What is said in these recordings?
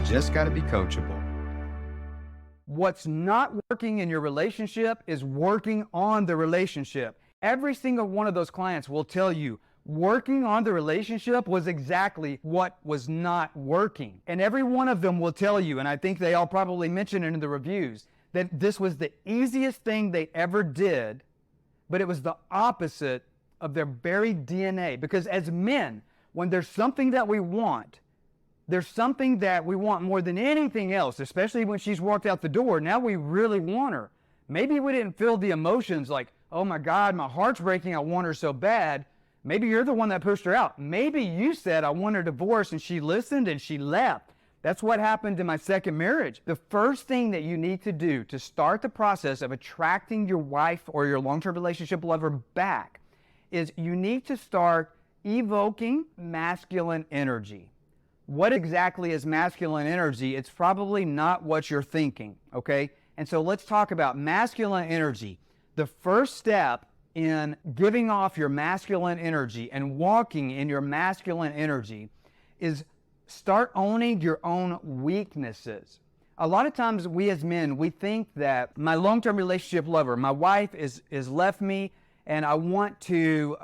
just got to be coachable. What's not working in your relationship is working on the relationship. Every single one of those clients will tell you working on the relationship was exactly what was not working. And every one of them will tell you, and I think they all probably mentioned it in the reviews, that this was the easiest thing they ever did, but it was the opposite of their very DNA. Because as men, when there's something that we want, there's something that we want more than anything else, especially when she's walked out the door. Now we really want her. Maybe we didn't feel the emotions like, oh my God, my heart's breaking, I want her so bad. Maybe you're the one that pushed her out. Maybe you said, I want a divorce, and she listened and she left. That's what happened in my second marriage. The first thing that you need to do to start the process of attracting your wife or your long-term relationship lover back is you need to start evoking masculine energy. What exactly is masculine energy? It's probably not what you're thinking, okay? And so let's talk about masculine energy. The first step in giving off your masculine energy and walking in your masculine energy is start owning your own weaknesses. A lot of times we as men, we think that my long-term relationship lover, my wife is left me, and I want to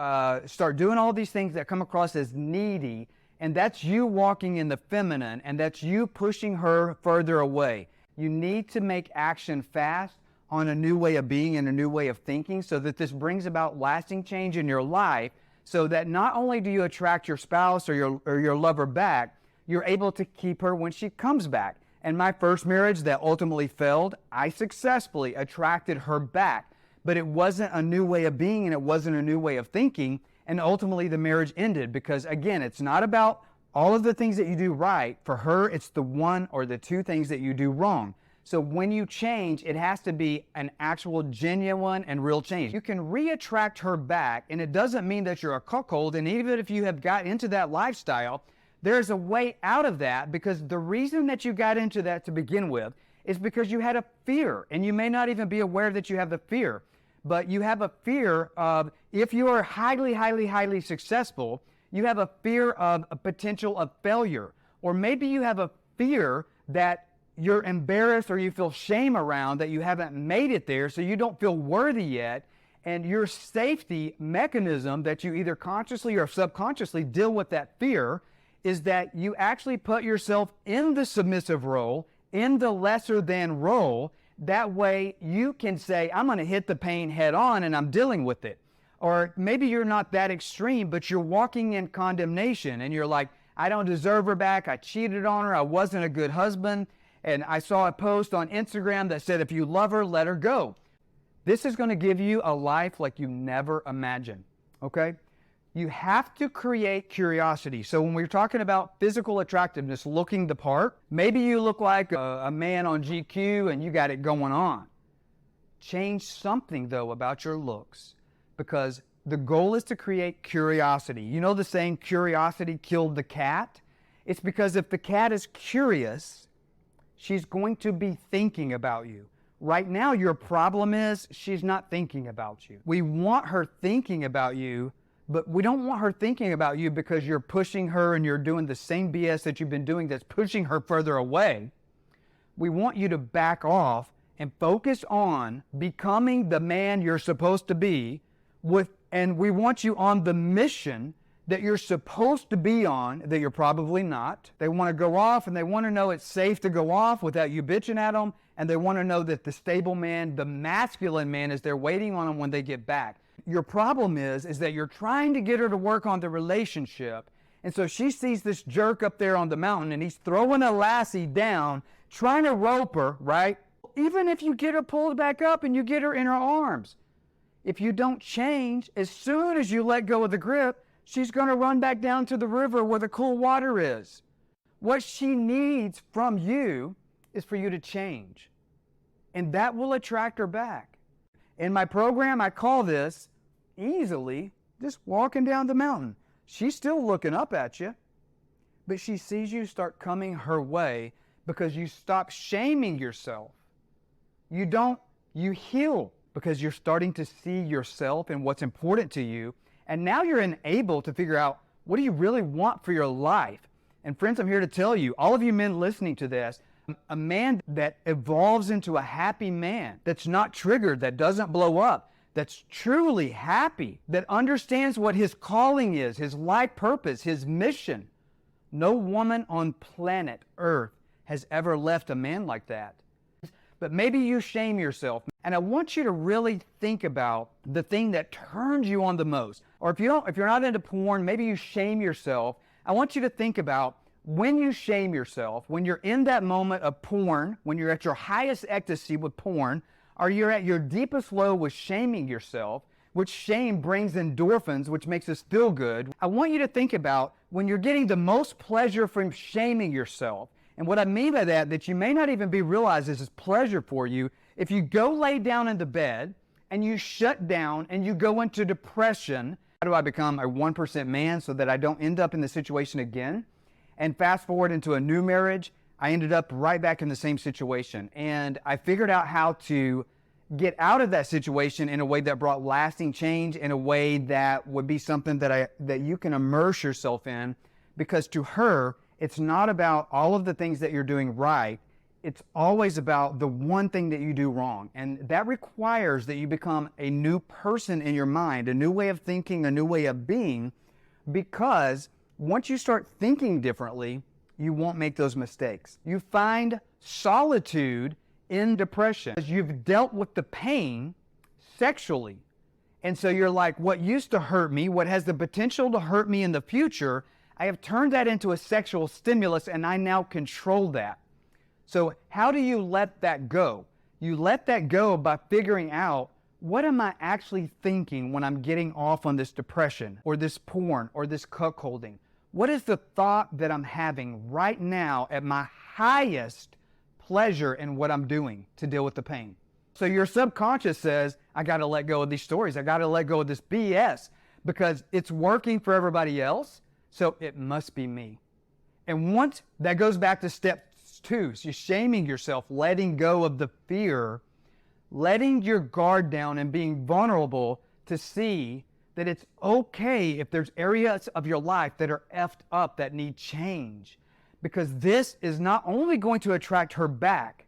start doing all these things that come across as needy. And that's you walking in the feminine, and that's you pushing her further away. You need to make action fast on a new way of being and a new way of thinking so that this brings about lasting change in your life, so that not only do you attract your spouse or your lover back, you're able to keep her when she comes back. In my first marriage that ultimately failed, I successfully attracted her back, but it wasn't a new way of being and it wasn't a new way of thinking. And ultimately the marriage ended because, again, it's not about all of the things that you do right. For her, it's the one or the two things that you do wrong. So when you change, it has to be an actual genuine and real change. You can re-attract her back, and it doesn't mean that you're a cuckold. And even if you have got into that lifestyle, there's a way out of that, because the reason that you got into that to begin with is because you had a fear, and you may not even be aware that you have the fear. But you have a fear of, if you are highly successful, you have a fear of a potential of failure. Or maybe you have a fear that you're embarrassed or you feel shame around that you haven't made it there, so you don't feel worthy yet. And your safety mechanism that you either consciously or subconsciously deal with that fear is that you actually put yourself in the submissive role, in the lesser than role. That way you can say, I'm going to hit the pain head on and I'm dealing with it. Or maybe you're not that extreme, but you're walking in condemnation and you're like, I don't deserve her back. I cheated on her. I wasn't a good husband. And I saw a post on Instagram that said, if you love her, let her go. This is going to give you a life like you never imagined, okay? You have to create curiosity. So when we're talking about physical attractiveness, looking the part, maybe you look like a man on GQ and you got it going on. Change something, though, about your looks, because the goal is to create curiosity. You know the saying, curiosity killed the cat? It's because if the cat is curious, she's going to be thinking about you. Right now, your problem is she's not thinking about you. We want her thinking about you, but we don't want her thinking about you because you're pushing her and you're doing the same BS that you've been doing that's pushing her further away. We want you to back off and focus on becoming the man you're supposed to be, and we want you on the mission that you're supposed to be on, that you're probably not. They want to go off and they want to know it's safe to go off without you bitching at them, and they want to know that the stable man, the masculine man, is there waiting on them when they get back. Your problem is that you're trying to get her to work on the relationship, and so she sees this jerk up there on the mountain and he's throwing a lassie down, trying to rope her, right? Even if you get her pulled back up and you get her in her arms, if you don't change, as soon as you let go of the grip, she's going to run back down to the river where the cool water is. What she needs from you is for you to change, and that will attract her back. In my program, I call this easily just walking down the mountain. She's still looking up at you, but she sees you start coming her way because you stop shaming yourself. You heal because you're starting to see yourself and what's important to you. And now you're enabled to figure out, what do you really want for your life? And friends, I'm here to tell you, all of you men listening to this, a man that evolves into a happy man, that's not triggered, that doesn't blow up, that's truly happy, that understands what his calling is, his life purpose, his mission. No woman on planet Earth has ever left a man like that. But maybe you shame yourself. And I want you to really think about the thing that turns you on the most. Or if you're not into porn, maybe you shame yourself. I want you to think about when you shame yourself, when you're in that moment of porn, when you're at your highest ecstasy with porn, or you're at your deepest low with shaming yourself, which shame brings endorphins, which makes us feel good. I want you to think about when you're getting the most pleasure from shaming yourself. And what I mean by that you may not even be realized this is pleasure for you, if you go lay down in the bed and you shut down and you go into depression. How do I become a 1% man so that I don't end up in the situation again? And fast forward into a new marriage, I ended up right back in the same situation. And I figured out how to get out of that situation in a way that brought lasting change, in a way that would be something that you can immerse yourself in, because to her, it's not about all of the things that you're doing right. It's always about the one thing that you do wrong. And that requires that you become a new person in your mind, a new way of thinking, a new way of being, because once you start thinking differently, you won't make those mistakes. You find solitude in depression. You've dealt with the pain sexually. And so you're like, what used to hurt me, what has the potential to hurt me in the future, I have turned that into a sexual stimulus and I now control that. So how do you let that go? You let that go by figuring out, what am I actually thinking when I'm getting off on this depression or this porn or this cuckolding? What is the thought that I'm having right now at my highest pleasure in what I'm doing to deal with the pain? So your subconscious says, I got to let go of these stories. I got to let go of this BS because it's working for everybody else. So it must be me. And once that goes back to step 2, so you're shaming yourself, letting go of the fear, letting your guard down and being vulnerable to see that it's okay if there's areas of your life that are effed up that need change. Because this is not only going to attract her back,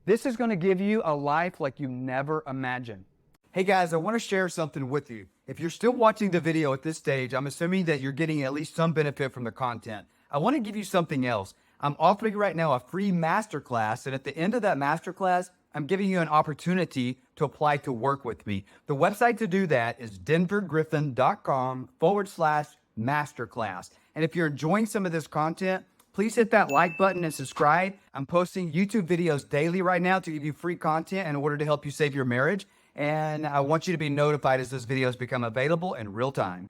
this is going to give you a life like you never imagined. Hey guys, I want to share something with you. If you're still watching the video at this stage, I'm assuming that you're getting at least some benefit from the content. I want to give you something else. I'm offering right now a free masterclass, and at the end of that masterclass, I'm giving you an opportunity to apply to work with me. The website to do that is denvergriffin.com/masterclass. And if you're enjoying some of this content, please hit that like button and subscribe. I'm posting YouTube videos daily right now to give you free content in order to help you save your marriage. And I want you to be notified as those videos become available in real time.